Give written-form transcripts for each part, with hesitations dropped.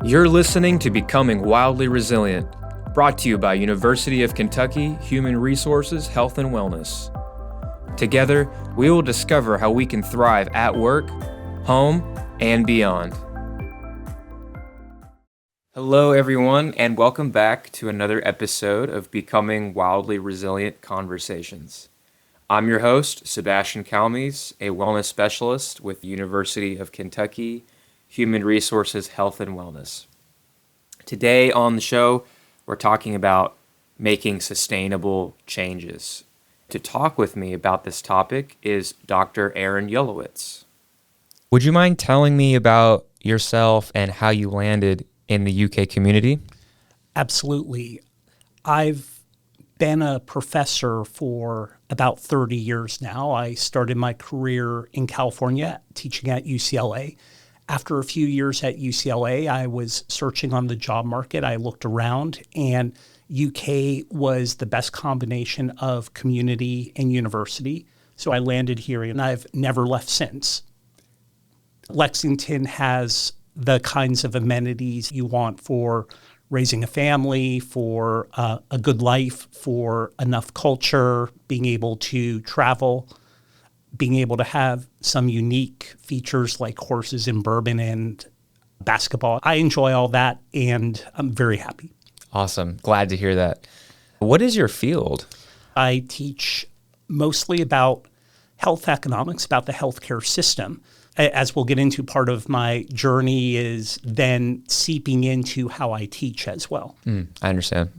You're listening to Becoming Wildly Resilient, brought to you by University of Kentucky Human Resources, Health and Wellness. Together, we will discover how we can thrive at work, home, and beyond. Hello, everyone, and welcome back to another episode of Becoming Wildly Resilient Conversations. I'm your host, Sebastian Calmes, a wellness specialist with the University of Kentucky Human Resources, Health and Wellness. Today on the show, we're talking about making sustainable changes. To talk with me about this topic is Dr. Aaron Yelowitz. Would you mind telling me about yourself and how you landed in the UK community? Absolutely. I've been a professor for about 30 years now. I started my career in California teaching at UCLA. After a few years at UCLA, I was searching on the job market. I looked around, and UK was the best combination of community and university. So I landed here, and I've never left since. Lexington has the kinds of amenities you want for raising a family, for a good life, for enough culture, being able to travel, being able to have some unique features like horses and bourbon and basketball. I enjoy all that, and I'm very happy. Awesome. Glad to hear that. What is your field? I teach mostly about health economics, about the healthcare system. As we'll get into, part of my journey is then seeping into how I teach as well. I understand.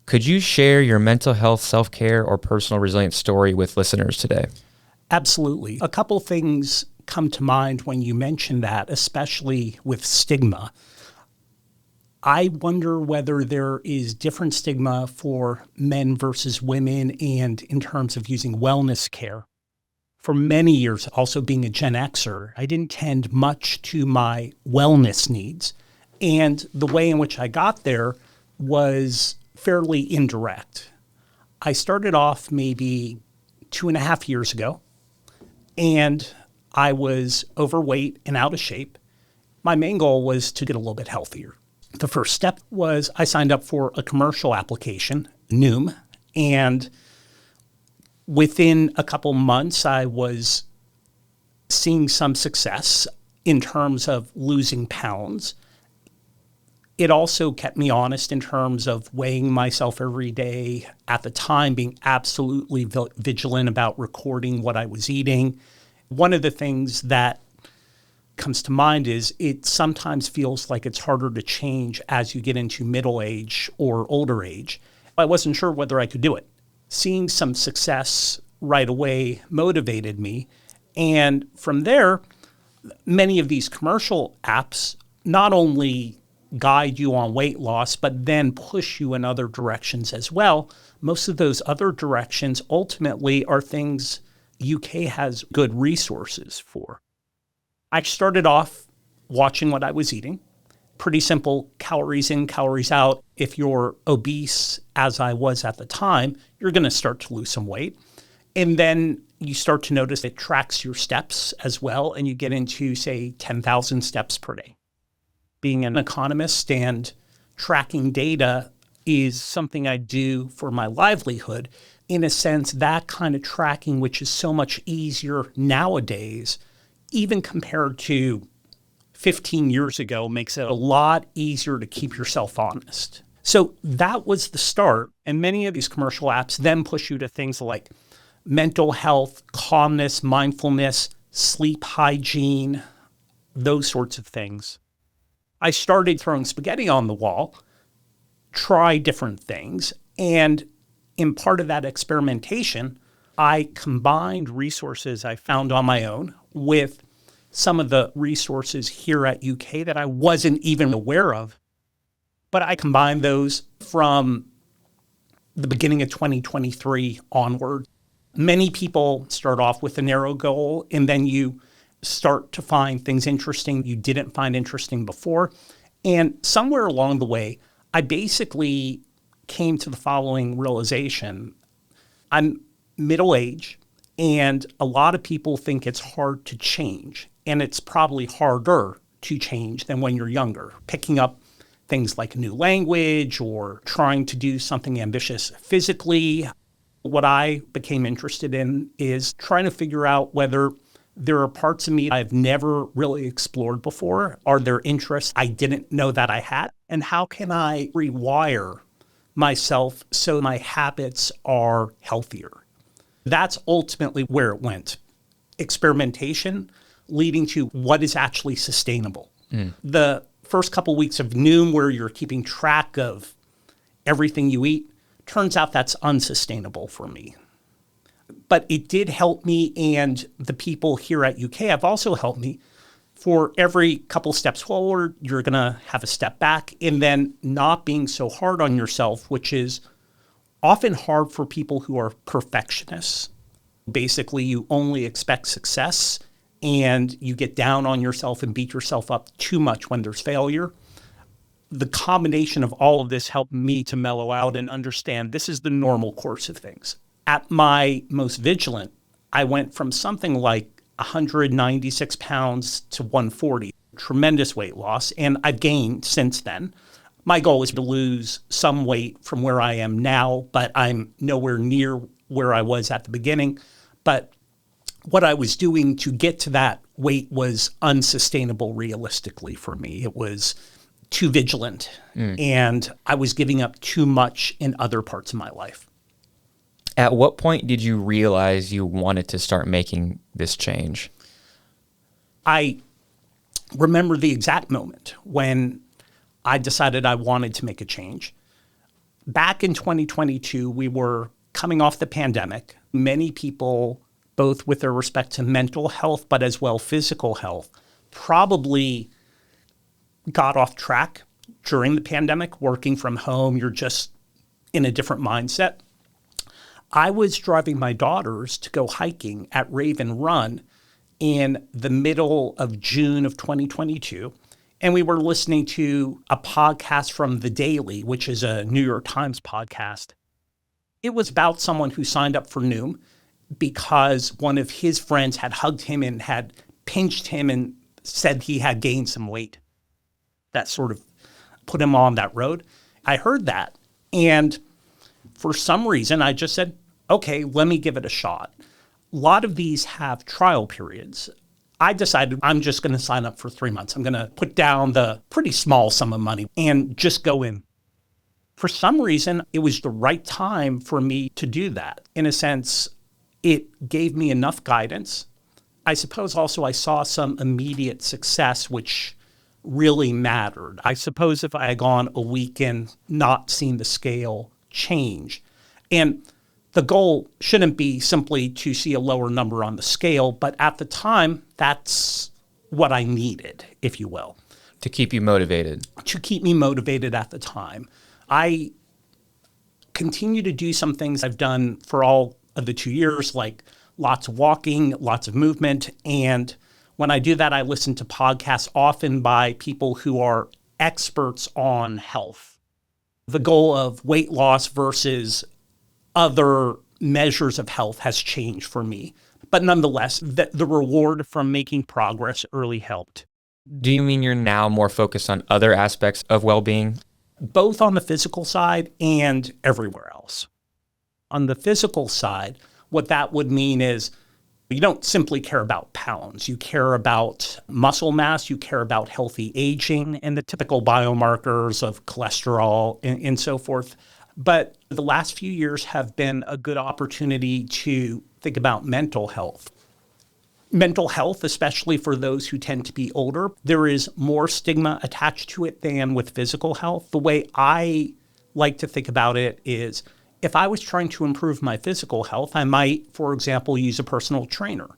Could you share your mental health, self-care, or personal resilience story with listeners today? Absolutely. A couple things come to mind when you mention that, especially with stigma. I wonder whether there is different stigma for men versus women and in terms of using wellness care. For many years, also being a Gen Xer, I didn't tend much to my wellness needs. And the way in which I got there was fairly indirect. I started off maybe 2.5 years ago, and I was overweight and out of shape. My main goal was to get a little bit healthier. The first step was I signed up for a commercial application, Noom, and within a couple months, I was seeing some success in terms of losing pounds. It also kept me honest in terms of weighing myself every day. At the time, being absolutely vigilant about recording what I was eating. One of the things that comes to mind is it sometimes feels like it's harder to change as you get into middle age or older age. I wasn't sure whether I could do it. Seeing some success right away motivated me. And from there, many of these commercial apps not only guide you on weight loss, but then push you in other directions as well. Most of those other directions ultimately are things UK has good resources for. I started off watching what I was eating. Pretty simple, calories in, calories out. If you're obese, as I was at the time, you're going to start to lose some weight. And then you start to notice it tracks your steps as well, and you get into, say, 10,000 steps per day. Being an economist and tracking data is something I do for my livelihood. In a sense, that kind of tracking, which is so much easier nowadays, even compared to 15 years ago, makes it a lot easier to keep yourself honest. So that was the start. And many of these commercial apps then push you to things like mental health, calmness, mindfulness, sleep hygiene, those sorts of things. I started throwing spaghetti on the wall, try different things. And in part of that experimentation, I combined resources I found on my own with some of the resources here at UK that I wasn't even aware of. But I combined those from the beginning of 2023 onward. Many people start off with a narrow goal, and then you start to find things interesting you didn't find interesting before. And somewhere along the way, I basically came to the following realization. I'm middle-aged, and a lot of people think it's hard to change, and it's probably harder to change than when you're younger. Picking up things like a new language or trying to do something ambitious physically. What I became interested in is trying to figure out whether there are parts of me I've never really explored before. Are there interests I didn't know that I had? And how can I rewire myself so my habits are healthier? That's ultimately where it went. Experimentation leading to what is actually sustainable. The first couple weeks of Noom, where you're keeping track of everything you eat, turns out that's unsustainable for me. But it did help me, and the people here at UK have also helped me. For every couple steps forward, you're going to have a step back, and then not being so hard on yourself, which is often hard for people who are perfectionists. Basically, you only expect success, and you get down on yourself and beat yourself up too much when there's failure. The combination of all of this helped me to mellow out and understand this is the normal course of things. At my most vigilant, I went from something like 196 pounds to 140, tremendous weight loss, and I've gained since then. My goal is to lose some weight from where I am now, but I'm nowhere near where I was at the beginning. But what I was doing to get to that weight was unsustainable realistically for me. It was too vigilant, and I was giving up too much in other parts of my life. At what point did you realize you wanted to start making this change? I remember the exact moment when I decided I wanted to make a change. Back in 2022, we were coming off the pandemic. Many people, both with their respect to mental health, but as well physical health, probably got off track during the pandemic, working from home. You're just in a different mindset. I was driving my daughters to go hiking at Raven Run in the middle of June of 2022. And we were listening to a podcast from The Daily, which is a New York Times podcast. It was about someone who signed up for Noom because one of his friends had hugged him and had pinched him and said he had gained some weight. That sort of put him on that road. I heard that. And for some reason, I just said, okay, let me give it a shot. A lot of these have trial periods. I decided I'm just going to sign up for 3 months. I'm going to put down the pretty small sum of money and just go in. For some reason, it was the right time for me to do that. In a sense, it gave me enough guidance. I suppose also I saw some immediate success, which really mattered. I suppose if I had gone a week and not seen the scale change, and the goal shouldn't be simply to see a lower number on the scale, but at the time, that's what I needed, if you will. To keep you motivated. To keep me motivated at the time. I continue to do some things I've done for all of the 2 years, like lots of walking, lots of movement. And when I do that, I listen to podcasts often by people who are experts on health. The goal of weight loss versus other measures of health has changed for me. But nonetheless, the reward from making progress early helped. Do you mean you're now more focused on other aspects of well-being? Both on the physical side and everywhere else. On the physical side, what that would mean is you don't simply care about pounds. You care about muscle mass, you care about healthy aging and the typical biomarkers of cholesterol and so forth. But the last few years have been a good opportunity to think about mental health. Mental health, especially for those who tend to be older, there is more stigma attached to it than with physical health. The way I like to think about it is if I was trying to improve my physical health, I might, for example, use a personal trainer.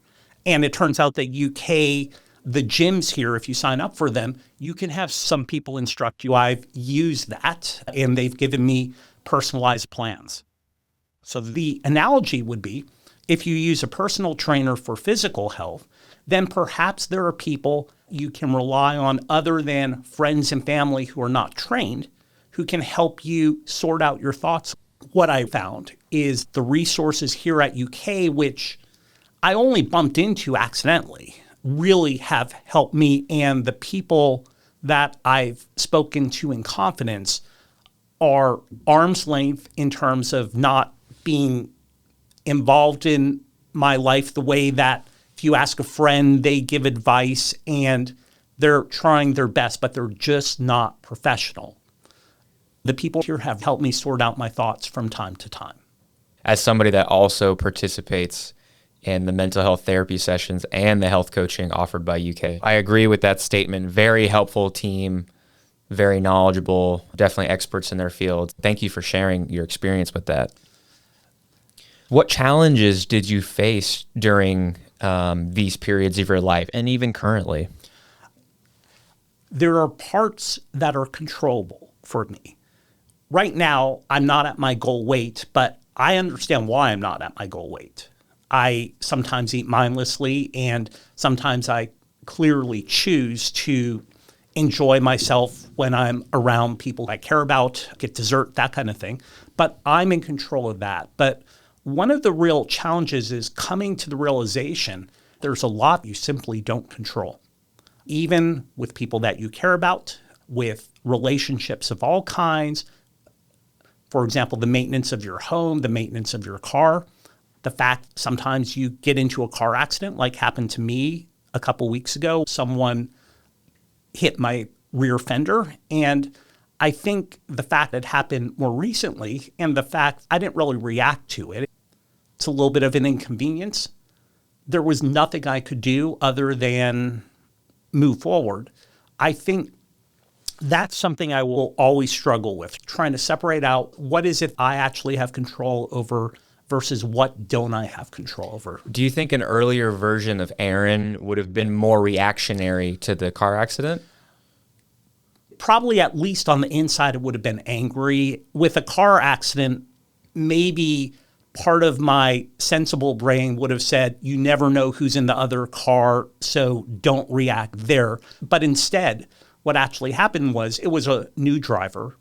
And it turns out that UK, the gyms here, if you sign up for them, you can have some people instruct you. I've used that, and they've given me personalized plans. So the analogy would be, if you use a personal trainer for physical health, then perhaps there are people you can rely on other than friends and family who are not trained, who can help you sort out your thoughts. What I found is the resources here at UK, which I only bumped into accidentally. really have helped me, and the people that I've spoken to in confidence are arm's length in terms of not being involved in my life the way that if you ask a friend, they give advice and they're trying their best, but they're just not professional. The people here have helped me sort out my thoughts from time to time. As somebody that also participates in the mental health therapy sessions and the health coaching offered by UK, I agree with that statement. Very helpful team, very knowledgeable, definitely experts in their field. Thank you for sharing your experience with that. What challenges did you face during these periods of your life and even currently? There are parts that are controllable for me. Right now, I'm not at my goal weight, but I understand why I'm not at my goal weight. I sometimes eat mindlessly, and sometimes I clearly choose to enjoy myself when I'm around people I care about, get dessert, that kind of thing. But I'm in control of that. But one of the real challenges is coming to the realization there's a lot you simply don't control. Even with people that you care about, with relationships of all kinds, for example, the maintenance of your home, the maintenance of your car, the fact sometimes you get into a car accident like happened to me a couple weeks ago. Someone hit my rear fender, and I think the fact that it happened more recently and the fact I didn't really react to it, it's a little bit of an inconvenience. There was nothing I could do other than move forward. I think that's something I will always struggle with, trying to separate out what is it I actually have control over versus what don't I have control over. Do you think an earlier version of Aaron would have been more reactionary to the car accident? Probably at least on the inside, it would have been angry. With a car accident, maybe part of my sensible brain would have said, you never know who's in the other car, so don't react there. But instead, what actually happened was it was a new driver.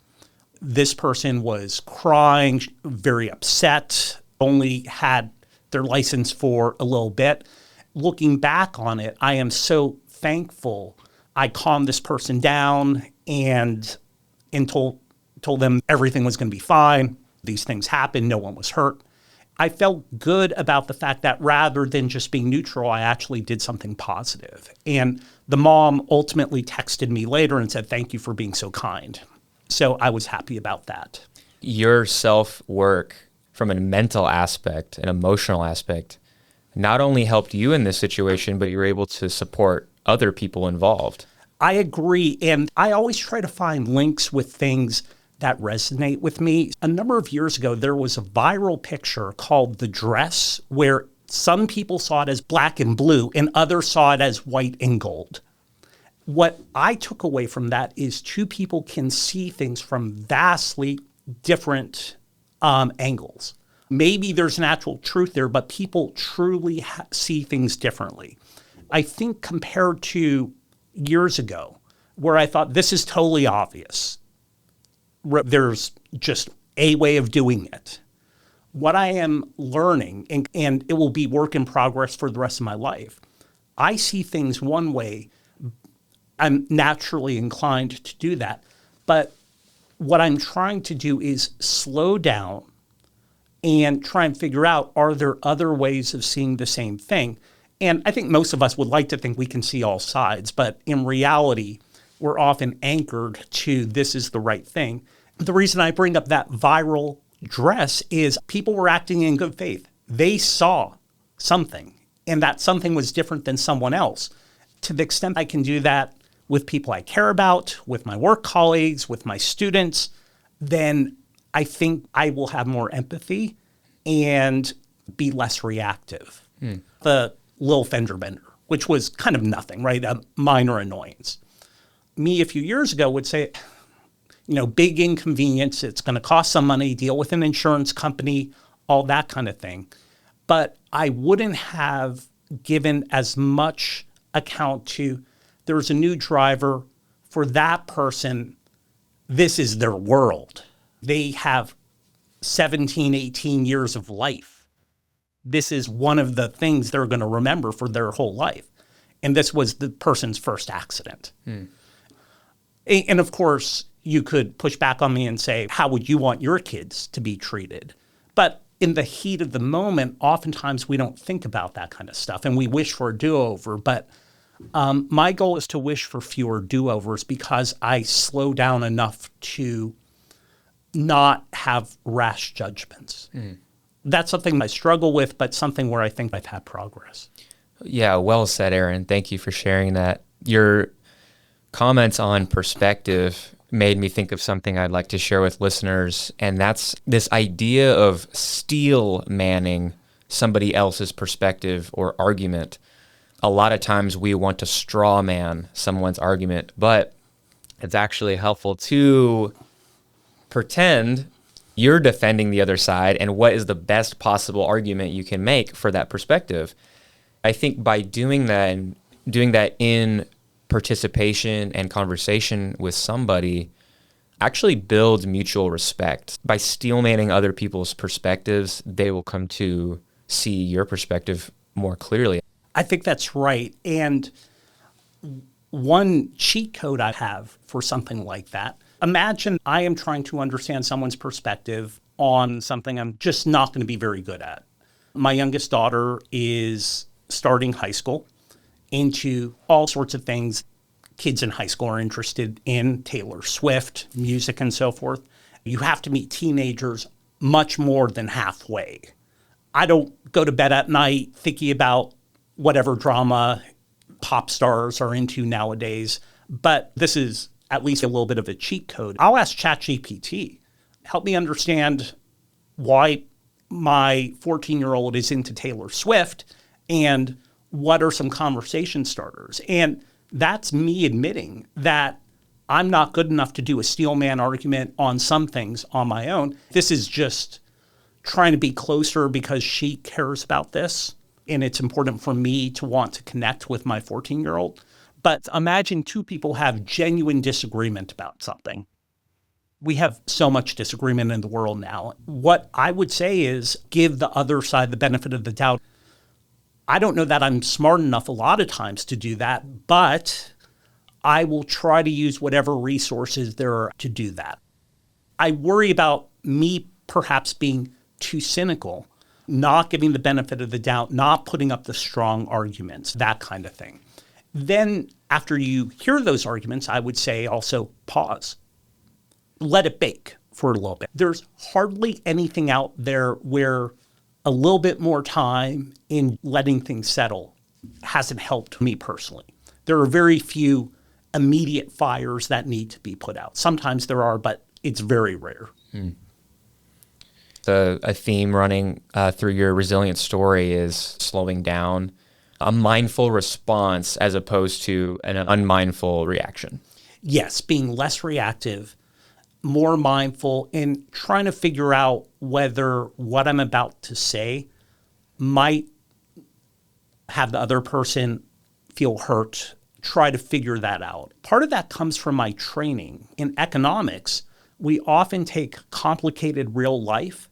This person was crying, very upset, only had their license for a little bit. Looking back on it, I am so thankful I calmed this person down and told them everything was going to be fine. These things happened. No one was hurt. I felt good about the fact that rather than just being neutral, I actually did something positive. And the mom ultimately texted me later and said, thank you for being so kind. So I was happy about that. Your self-work from a mental aspect, an emotional aspect, not only helped you in this situation, but you were able to support other people involved. I agree. And I always try to find links with things that resonate with me. A number of years ago, there was a viral picture called The Dress, where some people saw it as black and blue and others saw it as white and gold. What I took away from that is two people can see things from vastly different angles. Maybe there's an actual truth there, but people truly see things differently. I think compared to years ago, where I thought this is totally obvious, there's just a way of doing it. What I am learning, and it will be work in progress for the rest of my life, I see things one way. I'm naturally inclined to do that. But what I'm trying to do is slow down and try and figure out, are there other ways of seeing the same thing? And I think most of us would like to think we can see all sides, but in reality, we're often anchored to this is the right thing. The reason I bring up that viral dress is people were acting in good faith. They saw something, and that something was different than someone else. To the extent I can do that with people I care about, with my work colleagues, with my students, then I think I will have more empathy and be less reactive. The little fender bender, which was kind of nothing, right? A minor annoyance. Me a few years ago would say, big inconvenience, it's going to cost some money, deal with an insurance company, all that kind of thing. But I wouldn't have given as much account to, there's a new driver. For that person, this is their world. They have 17, 18 years of life. This is one of the things they're going to remember for their whole life. And this was the person's first accident. And of course, you could push back on me and say, how would you want your kids to be treated? But in the heat of the moment, oftentimes we don't think about that kind of stuff and we wish for a do-over. But my goal is to wish for fewer do-overs because I slow down enough to not have rash judgments. That's something I struggle with, but something where I think I've had progress. Yeah, well said, Aaron. Thank you for sharing that. Your comments on perspective made me think of something I'd like to share with listeners, and that's this idea of steel manning somebody else's perspective or argument. A lot of times we want to straw man someone's argument, but it's actually helpful to pretend you're defending the other side and what is the best possible argument you can make for that perspective. I think by doing that and doing that in participation and conversation with somebody actually builds mutual respect. By steel manning other people's perspectives, they will come to see your perspective more clearly. I think that's right. And one cheat code I have for something like that, imagine I am trying to understand someone's perspective on something I'm just not going to be very good at. My youngest daughter is starting high school, into all sorts of things kids in high school are interested in, Taylor Swift, music, and so forth. You have to meet teenagers much more than halfway. I don't go to bed at night thinking about whatever drama pop stars are into nowadays, but this is at least a little bit of a cheat code. I'll ask ChatGPT, help me understand why my 14-year-old is into Taylor Swift and what are some conversation starters. And that's me admitting that I'm not good enough to do a steel man argument on some things on my own. This is just trying to be closer because she cares about this, and it's important for me to want to connect with my 14-year-old. But imagine two people have genuine disagreement about something. We have so much disagreement in the world now. What I would say is give the other side the benefit of the doubt. I don't know that I'm smart enough a lot of times to do that, but I will try to use whatever resources there are to do that. I worry about me perhaps being too cynical, not giving the benefit of the doubt, not putting up the strong arguments, that kind of thing. Then after you hear those arguments, I would say also pause. Let it bake for a little bit. There's hardly anything out there where a little bit more time in letting things settle hasn't helped me personally. There are very few immediate fires that need to be put out. Sometimes there are, but it's very rare. A theme running through your resilient story is slowing down, a mindful response as opposed to an unmindful reaction. Yes, being less reactive, more mindful, and trying to figure out whether what I'm about to say might have the other person feel hurt. Try to figure that out. Part of that comes from my training. In economics, we often take complicated real life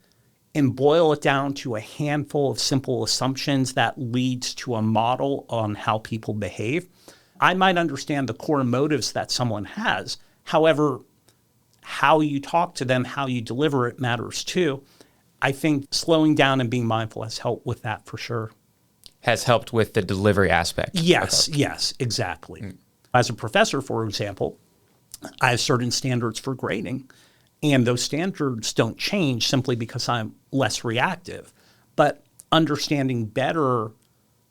and boil it down to a handful of simple assumptions that leads to a model on how people behave. I might understand the core motives that someone has. However, how you talk to them, how you deliver it matters too. I think slowing down and being mindful has helped with that for sure. Has helped with the delivery aspect. Yes, exactly. As a professor, for example, I have certain standards for grading, and those standards don't change simply because I'm less reactive. But understanding better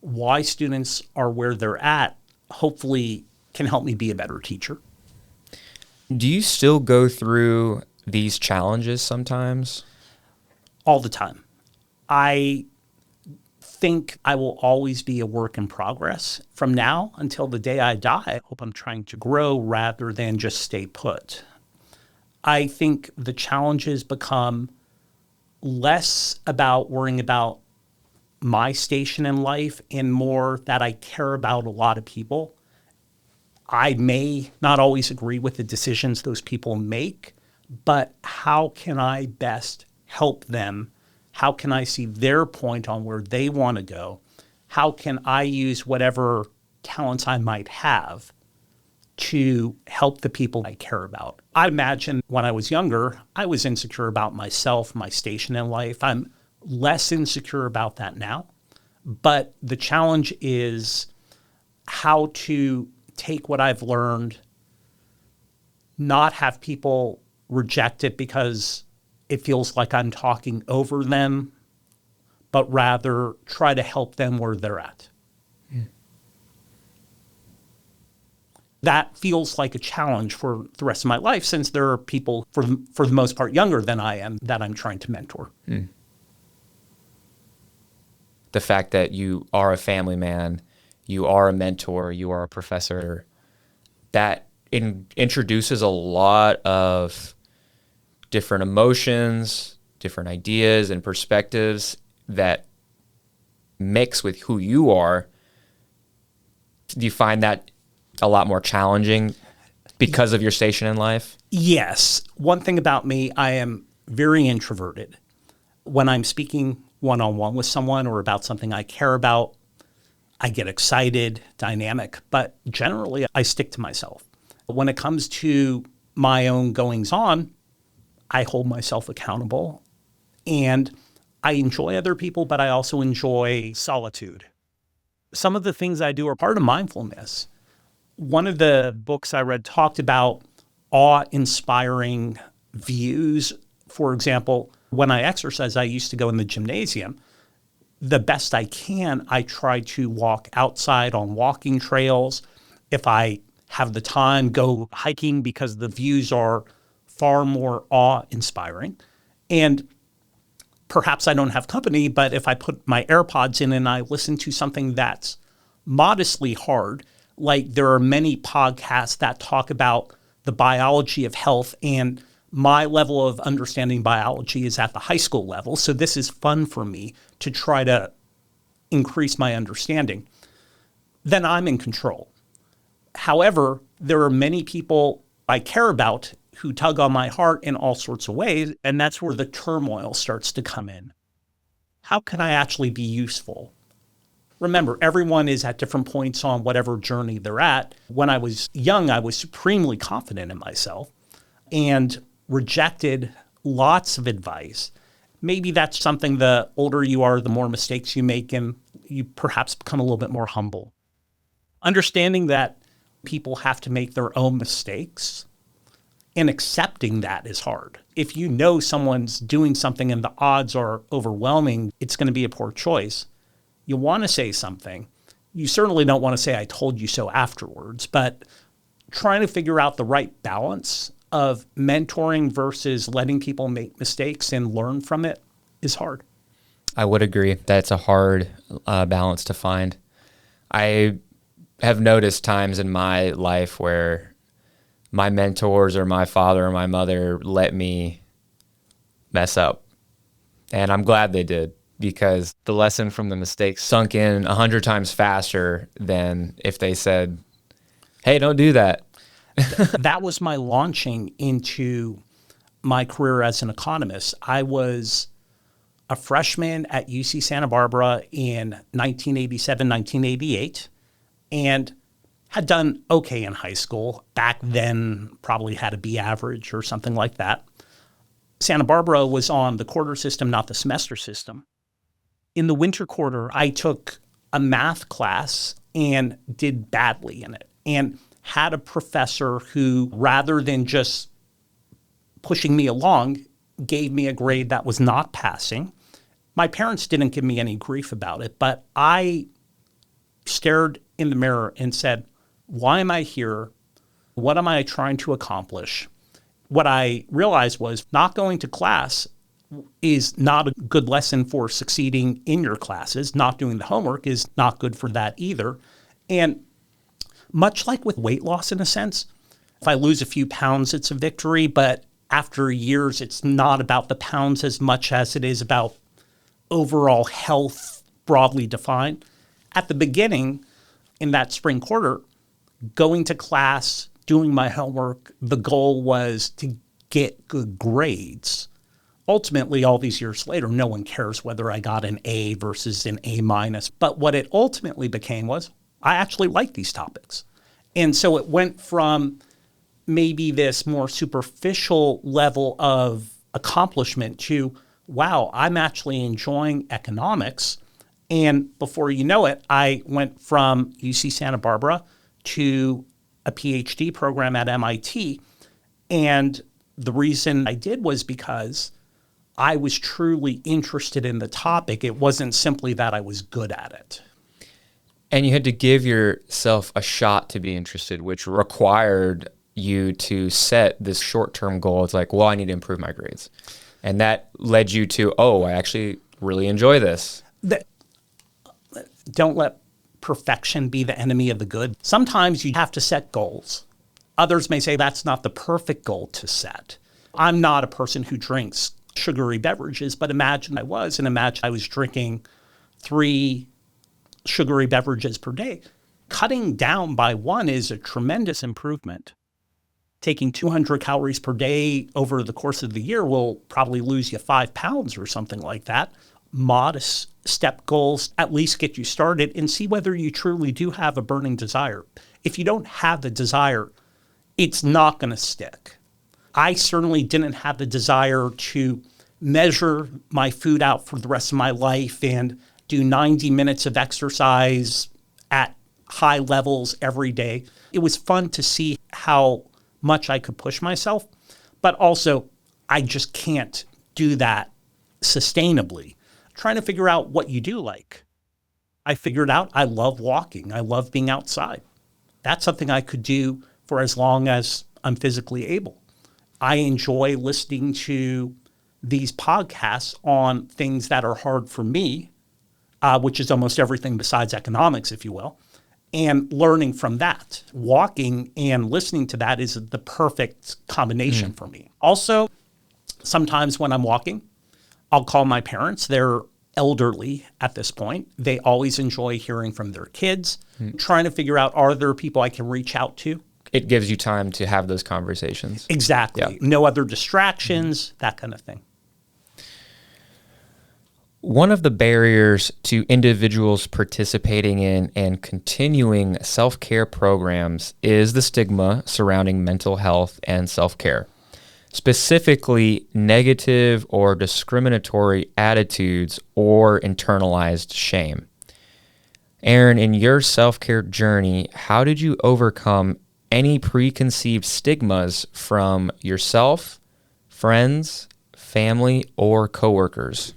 why students are where they're at hopefully can help me be a better teacher. Do you still go through these challenges sometimes? All the time. I think I will always be a work in progress. From now until the day I die, I hope I'm trying to grow rather than just stay put. I think the challenges become less about worrying about my station in life and more that I care about a lot of people. I may not always agree with the decisions those people make, but how can I best help them? How can I see their point on where they want to go? How can I use whatever talents I might have to help the people I care about. I imagine when I was younger, I was insecure about myself, my station in life. I'm less insecure about that now. But the challenge is how to take what I've learned, not have people reject it because it feels like I'm talking over them, but rather try to help them where they're at. That feels like a challenge for the rest of my life since there are people, for the most part, younger than I am, that I'm trying to mentor. The fact that you are a family man, you are a mentor, you are a professor, that introduces a lot of different emotions, different ideas and perspectives that mix with who you are. Do you find that a lot more challenging because of your station in life? Yes. One thing about me, I am very introverted. When I'm speaking one-on-one with someone or about something I care about, I get excited, dynamic, but generally I stick to myself. When it comes to my own goings on, I hold myself accountable, and I enjoy other people, but I also enjoy solitude. Some of the things I do are part of mindfulness. One of the books I read talked about awe-inspiring views. For example, when I exercise, I used to go in the gymnasium. The best I can, I try to walk outside on walking trails. If I have the time, go hiking because the views are far more awe-inspiring. And perhaps I don't have company, but if I put my AirPods in and I listen to something that's modestly hard, like there are many podcasts that talk about the biology of health, and my level of understanding biology is at the high school level. So this is fun for me to try to increase my understanding. Then I'm in control. However, there are many people I care about who tug on my heart in all sorts of ways, and that's where the turmoil starts to come in. How can I actually be useful? Remember, everyone is at different points on whatever journey they're at. When I was young, I was supremely confident in myself and rejected lots of advice. Maybe that's something the older you are, the more mistakes you make, and you perhaps become a little bit more humble. Understanding that people have to make their own mistakes and accepting that is hard. If you know someone's doing something and the odds are overwhelming, it's going to be a poor choice. You want to say something. You certainly don't want to say, I told you so afterwards, but trying to figure out the right balance of mentoring versus letting people make mistakes and learn from it is hard. I would agree. That's a hard balance to find. I have noticed times in my life where my mentors or my father or my mother let me mess up. And I'm glad they did, because the lesson from the mistakes sunk in 100 times faster than if they said, hey, don't do that. That was my launching into my career as an economist. I was a freshman at UC Santa Barbara in 1987, 1988, and had done okay in high school. Back then, probably had a B average or something like that. Santa Barbara was on the quarter system, not the semester system. In the winter quarter, I took a math class and did badly in it, and had a professor who, rather than just pushing me along, gave me a grade that was not passing. My parents didn't give me any grief about it, but I stared in the mirror and said, why am I here? What am I trying to accomplish? What I realized was not going to class is not a good lesson for succeeding in your classes. Not doing the homework is not good for that either. And much like with weight loss, in a sense, if I lose a few pounds, it's a victory. But after years, it's not about the pounds as much as it is about overall health, broadly defined. At the beginning, in that spring quarter, going to class, doing my homework, the goal was to get good grades. Ultimately, all these years later, no one cares whether I got an A versus an A minus. But what it ultimately became was, I actually like these topics. And so it went from maybe this more superficial level of accomplishment to, wow, I'm actually enjoying economics. And before you know it, I went from UC Santa Barbara to a PhD program at MIT. And the reason I did was because I was truly interested in the topic. It wasn't simply that I was good at it. And you had to give yourself a shot to be interested, which required you to set this short-term goal. It's like, well, I need to improve my grades. And that led you to, oh, I actually really enjoy this. Don't let perfection be the enemy of the good. Sometimes you have to set goals. Others may say that's not the perfect goal to set. I'm not a person who drinks sugary beverages, but imagine I was, and imagine I was drinking 3 sugary beverages per day. Cutting down by 1 is a tremendous improvement. Taking 200 calories per day over the course of the year will probably lose you 5 pounds or something like that. Modest step goals at least get you started and see whether you truly do have a burning desire. If you don't have the desire, it's not going to stick. I certainly didn't have the desire to measure my food out for the rest of my life and do 90 minutes of exercise at high levels every day. It was fun to see how much I could push myself, but also I just can't do that sustainably. Trying to figure out what you do like. I figured out I love walking. I love being outside. That's something I could do for as long as I'm physically able. I enjoy listening to these podcasts on things that are hard for me, which is almost everything besides economics, if you will, and learning from that. Walking and listening to that is the perfect combination for me. Also, sometimes when I'm walking, I'll call my parents. They're elderly at this point. They always enjoy hearing from their kids, trying to figure out, are there people I can reach out to? It gives you time to have those conversations. Exactly. Yeah. No other distractions, that kind of thing. One of the barriers to individuals participating in and continuing self-care programs is the stigma surrounding mental health and self-care, specifically negative or discriminatory attitudes or internalized shame. Aaron, in your self-care journey, how did you overcome any preconceived stigmas from yourself, friends, family, or coworkers?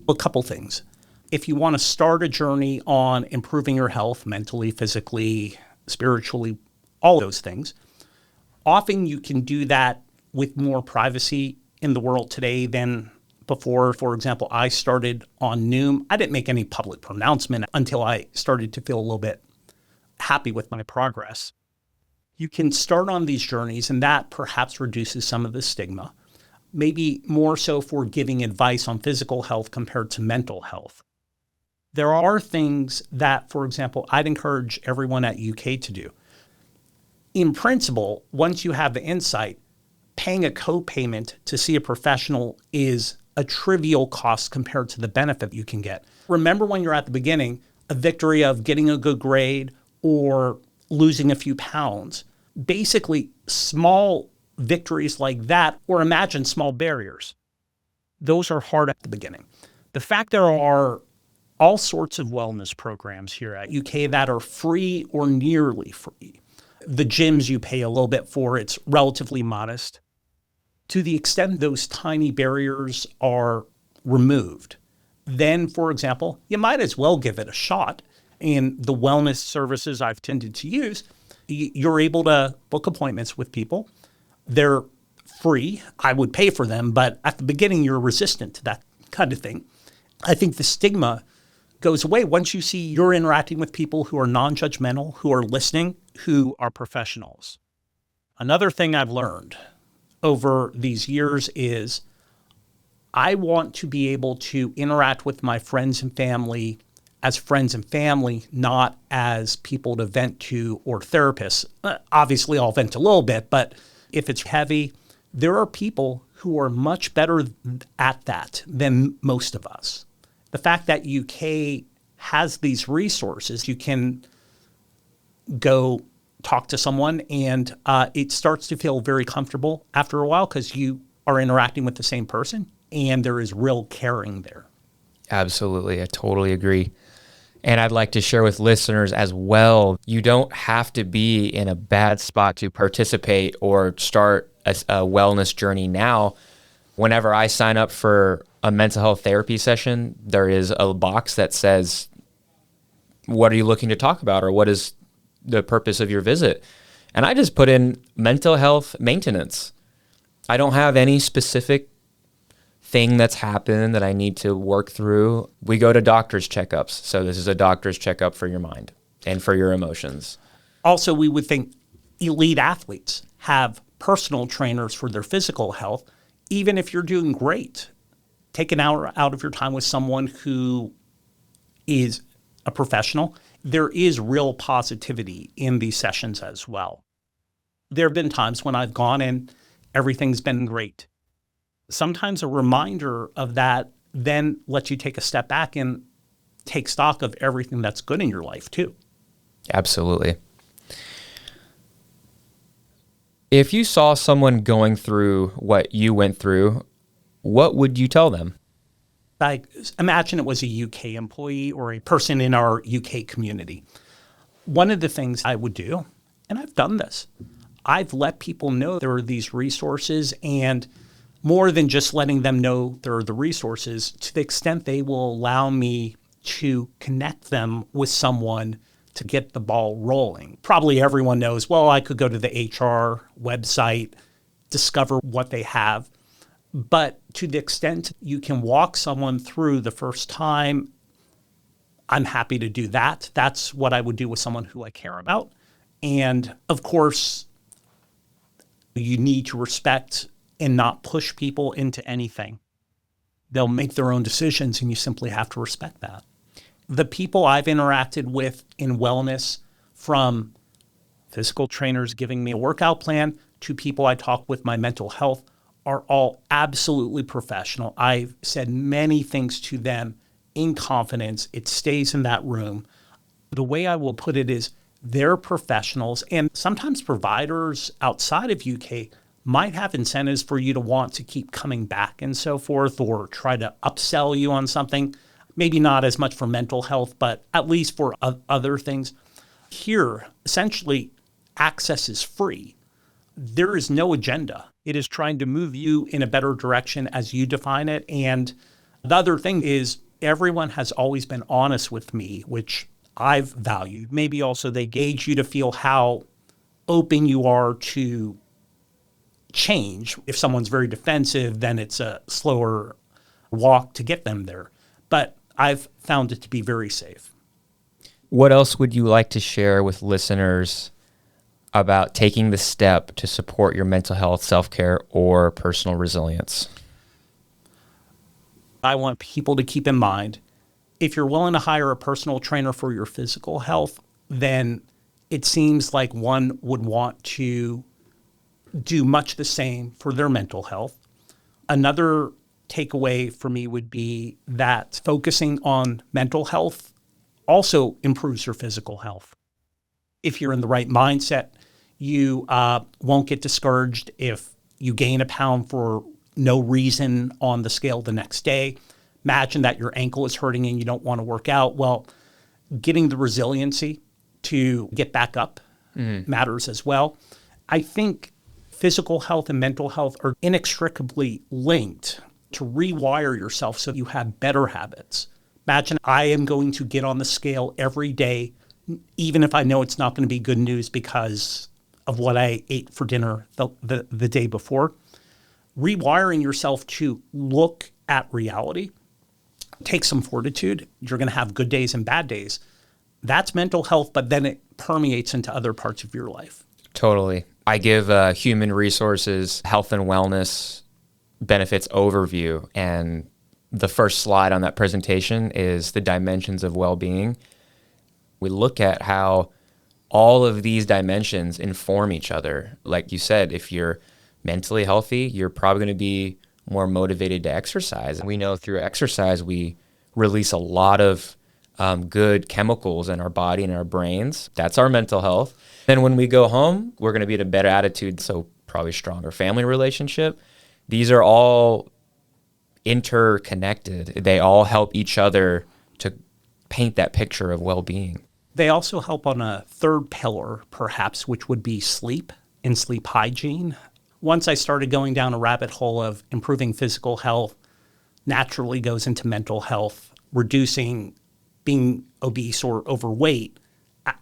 A couple things. If you want to start a journey on improving your health mentally, physically, spiritually, all those things, often you can do that with more privacy in the world today than before. For example, I started on Noom. I didn't make any public pronouncement until I started to feel a little bit happy with my progress. You can start on these journeys, and that perhaps reduces some of the stigma. Maybe more so for giving advice on physical health compared to mental health. There are things that, for example, I'd encourage everyone at UK to do. In principle, once you have the insight, paying a co-payment to see a professional is a trivial cost compared to the benefit you can get. Remember when you're at the beginning, a victory of getting a good grade or losing a few pounds. Basically, small victories like that, or imagine small barriers. Those are hard at the beginning. The fact there are all sorts of wellness programs here at UK that are free or nearly free. The gyms you pay a little bit for, it's relatively modest. To the extent those tiny barriers are removed, then, for example, you might as well give it a shot. In the wellness services I've tended to use, you're able to book appointments with people. They're free. I would pay for them, but at the beginning, you're resistant to that kind of thing. I think the stigma goes away once you see you're interacting with people who are non-judgmental, who are listening, who are professionals. Another thing I've learned over these years is I want to be able to interact with my friends and family as friends and family, not as people to vent to or therapists. Obviously, I'll vent a little bit, but if it's heavy, there are people who are much better at that than most of us. The fact that UK has these resources, you can go talk to someone, and it starts to feel very comfortable after a while because you are interacting with the same person and there is real caring there. Absolutely. I totally agree. And I'd like to share with listeners as well, you don't have to be in a bad spot to participate or start a wellness journey now. Whenever I sign up for a mental health therapy session, there is a box that says, what are you looking to talk about, or what is the purpose of your visit? And I just put in mental health maintenance. I don't have any specific thing that's happened that I need to work through. We go to doctor's checkups. So this is a doctor's checkup for your mind and for your emotions. Also, we would think elite athletes have personal trainers for their physical health. Even if you're doing great, take an hour out of your time with someone who is a professional. There is real positivity in these sessions as well. There have been times when I've gone and everything's been great. Sometimes a reminder of that then lets you take a step back and take stock of everything that's good in your life too. Absolutely. If you saw someone going through what you went through, what would you tell them? I imagine it was a UK employee or a person in our UK community. One of the things I would do, and I've done this, I've let people know there are these resources, and more than just letting them know there are the resources, to the extent they will allow me to connect them with someone to get the ball rolling. Probably everyone knows, well, I could go to the HR website, discover what they have. But to the extent you can walk someone through the first time, I'm happy to do that. That's what I would do with someone who I care about. And of course, you need to respect and not push people into anything. They'll make their own decisions, and you simply have to respect that. The people I've interacted with in wellness, from physical trainers giving me a workout plan to people I talk with my mental health, are all absolutely professional. I've said many things to them in confidence. It stays in that room. The way I will put it is they're professionals, and sometimes providers outside of UK might have incentives for you to want to keep coming back and so forth, or try to upsell you on something. Maybe not as much for mental health, but at least for other things. Here, essentially, access is free. There is no agenda. It is trying to move you in a better direction as you define it. And the other thing is everyone has always been honest with me, which I've valued. Maybe also they gauge you to feel how open you are to change. If someone's very defensive, then it's a slower walk to get them there. But I've found it to be very safe. What else would you like to share with listeners about taking the step to support your mental health, self-care, or personal resilience? I want people to keep in mind, if you're willing to hire a personal trainer for your physical health, then it seems like one would want to do much the same for their mental health. Another takeaway for me would be that focusing on mental health also improves your physical health. If you're in the right mindset, you won't get discouraged if you gain a pound for no reason on the scale the next day. Imagine that your ankle is hurting and you don't want to work out. Well, getting the resiliency to get back up matters as well. I think physical health and mental health are inextricably linked. To rewire yourself so you have better habits. Imagine I am going to get on the scale every day, even if I know it's not going to be good news because of what I ate for dinner the day before. Rewiring yourself to look at reality takes some fortitude. You're going to have good days and bad days. That's mental health, but then it permeates into other parts of your life. Totally. I give human resources, health and wellness benefits overview, and the first slide on that presentation is the dimensions of well-being. We look at how all of these dimensions inform each other. Like you said, if you're mentally healthy, you're probably going to be more motivated to exercise. We know through exercise, we release a lot of good chemicals in our body and our brains. That's our mental health. Then when we go home, we're going to be in a better attitude, so probably stronger family relationship. These are all interconnected. They all help each other to paint that picture of well-being. They also help on a third pillar, perhaps, which would be sleep and sleep hygiene. Once I started going down a rabbit hole of improving physical health, naturally goes into mental health. Reducing being obese or overweight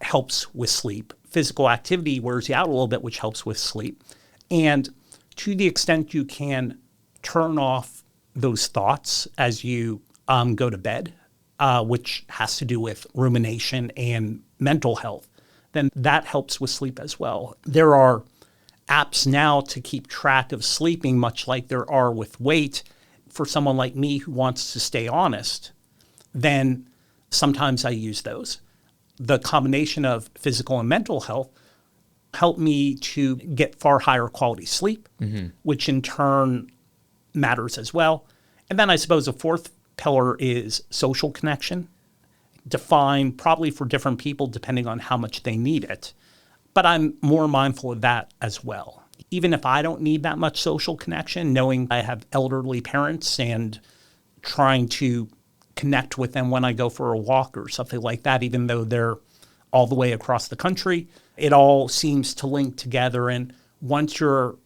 helps with sleep. Physical activity wears you out a little bit, which helps with sleep. And to the extent you can turn off those thoughts as you go to bed, which has to do with rumination and mental health, then that helps with sleep as well. There are apps now to keep track of sleeping, much like there are with weight. For someone like me who wants to stay honest, then sometimes I use those. The combination of physical and mental health helped me to get far higher quality sleep, which in turn matters as well. And then I suppose a fourth pillar is social connection, defined probably for different people depending on how much they need it. But I'm more mindful of that as well. Even if I don't need that much social connection, knowing I have elderly parents and trying to connect with them when I go for a walk or something like that, even though they're all the way across the country, it all seems to link together. And once you're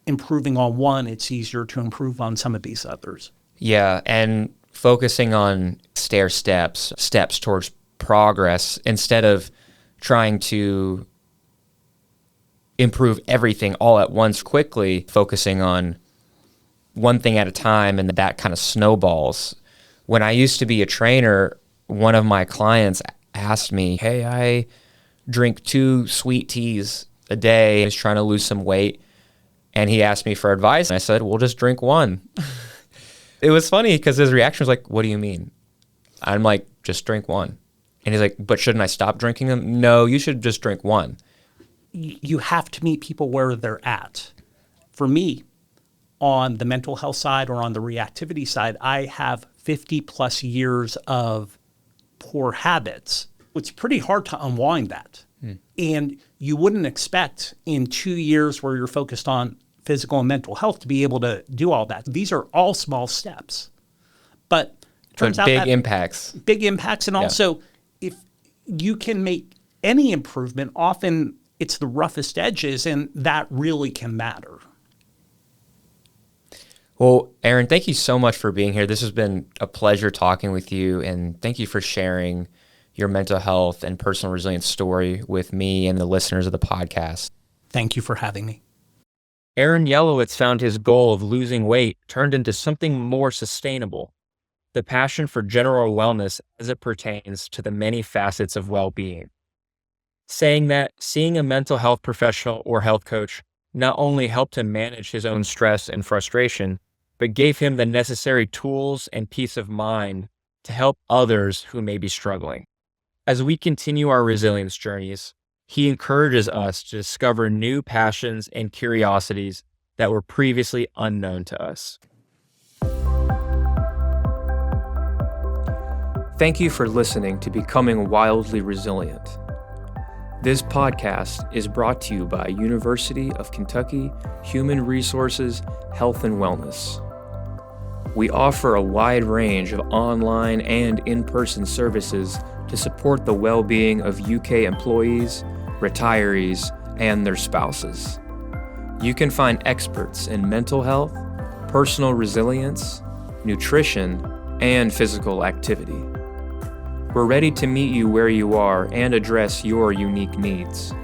improving on one, it's easier to improve on some of these others. Yeah, and focusing on steps towards progress instead of trying to improve everything all at once quickly, focusing on one thing at a time, and that kind of snowballs. When I used to be a trainer, one of my clients asked me, hey, I drink 2 sweet teas a day. I was trying to lose some weight, and he asked me for advice, and I said, well, just drink 1. It was funny because his reaction was like, what do you mean? I'm like, just drink 1. And he's like, but shouldn't I stop drinking them? No, you should just drink 1. You have to meet people where they're at. For me, on the mental health side or on the reactivity side, I have 50 plus years of poor habits. It's pretty hard to unwind that. And you wouldn't expect in 2 years where you're focused on physical and mental health to be able to do all that. These are all small steps. But it turns out big impacts. Big impacts. And also, if you can make any improvement, often it's the roughest edges, and that really can matter. Well, Aaron, thank you so much for being here. This has been a pleasure talking with you, and thank you for sharing your mental health and personal resilience story with me and the listeners of the podcast. Thank you for having me. Aaron Yelowitz found his goal of losing weight turned into something more sustainable, the passion for general wellness as it pertains to the many facets of well-being. Saying that seeing a mental health professional or health coach not only helped him manage his own stress and frustration, but gave him the necessary tools and peace of mind to help others who may be struggling. As we continue our resilience journeys, he encourages us to discover new passions and curiosities that were previously unknown to us. Thank you for listening to Becoming Wildly Resilient. This podcast is brought to you by University of Kentucky Human Resources, Health and Wellness. We offer a wide range of online and in-person services to support the well-being of UK employees, retirees, and their spouses. You can find experts in mental health, personal resilience, nutrition, and physical activity. We're ready to meet you where you are and address your unique needs.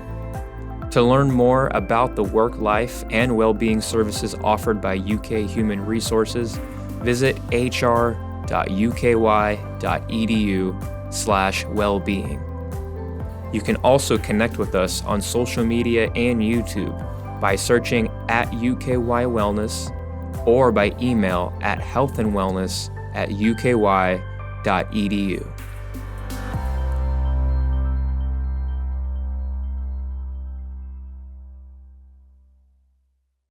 To learn more about the work, life, and well-being services offered by UK Human Resources, visit hr.uky.edu/wellbeing. You can also connect with us on social media and YouTube by searching @UKY Wellness or by email at healthandwellness@uky.edu.